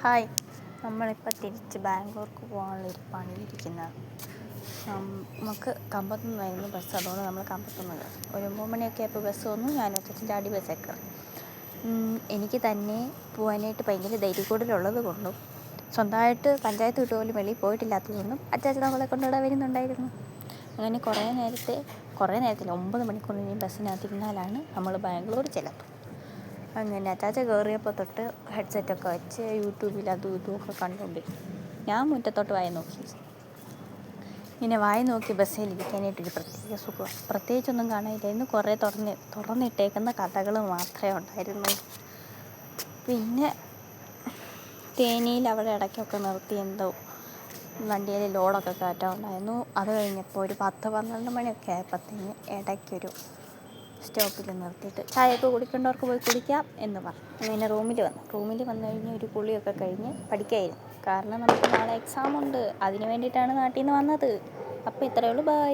Hi, നമ്മളിപ്പോൾ തിരിച്ച് ബാംഗ്ലൂർക്ക് പോകാനുള്ള ഇരിപ്പാണ് ഇരിക്കുന്നത്. നമുക്ക് കമ്പത്തുനിന്നായിരുന്നു ബസ്. അതുകൊണ്ട് നമ്മൾ കമ്പത്തുനിന്ന് കയറി. ഒരു 9 മണിയൊക്കെ ആയപ്പോൾ ബസ് വന്നു. ഞാൻ ഒറ്റ ചാടി ബസ്സിൽ കയറി. എനിക്ക് തന്നെ പോകാനായിട്ട് ഭയങ്കര ധൈര്യക്കൂടുതലുള്ളത് കൊണ്ടും സ്വന്തമായിട്ട് പഞ്ചായത്ത് വിട്ട് പോലും വെളിയിൽ പോയിട്ടില്ലാത്തത് കൊണ്ടും അച്ചാച്ചൻ നമ്മളെ കൊണ്ടുവിടാൻ വരുന്നുണ്ടായിരുന്നു. അങ്ങനെ കുറേ നേരത്തിൽ 9 മണിക്കൂർ ഇനി ബസ്സിനകത്തിരുന്നാലാണ് നമ്മൾ ബാംഗ്ലൂർ ചെല്ലുന്നത്. അങ്ങനെ അച്ചാച്ച കയറിയപ്പോൾ തൊട്ട് ഹെഡ്സെറ്റൊക്കെ വെച്ച് യൂട്യൂബിൽ അതും ഇതുമൊക്കെ കണ്ടുകൊണ്ടിരുന്നു. ഞാൻ മുറ്റത്തോട്ട് വായി നോക്കി. ഇങ്ങനെ വായി നോക്കി ബസ്സിലിരിക്കാനായിട്ടൊരു പ്രത്യേക സുഖം. പ്രത്യേകിച്ചൊന്നും കാണാനില്ലായിരുന്നു. കുറേ തുറന്നിട്ടേക്കുന്ന കഥകൾ മാത്രമേ ഉണ്ടായിരുന്നു. പിന്നെ തേനിയിൽ അവിടെ ഇടയ്ക്കൊക്കെ നിർത്തി എന്തോ വണ്ടിയിൽ ലോഡൊക്കെ കയറ്റാനുണ്ടായിരുന്നു. അത് കഴിഞ്ഞപ്പോൾ ഒരു 10-12 മണിയൊക്കെ ആയപ്പോഴത്തേന് ഇടയ്ക്കൊരു സ്റ്റോപ്പിൽ നിർത്തിയിട്ട് ചായയൊക്കെ കുടിക്കേണ്ടവർക്ക് പോയി കുടിക്കാം എന്ന് പറഞ്ഞു. അങ്ങനെ റൂമിൽ വന്നു കഴിഞ്ഞ് ഒരു കുളിയൊക്കെ കഴിഞ്ഞ് പഠിക്കായിരുന്നു. കാരണം നമുക്ക് നാളെ എക്സാമുണ്ട്. അതിന് വേണ്ടിയിട്ടാണ് നാട്ടിൽ നിന്ന് വന്നത്. അപ്പോൾ ഇത്രയേ ഉള്ളൂ. ബൈ.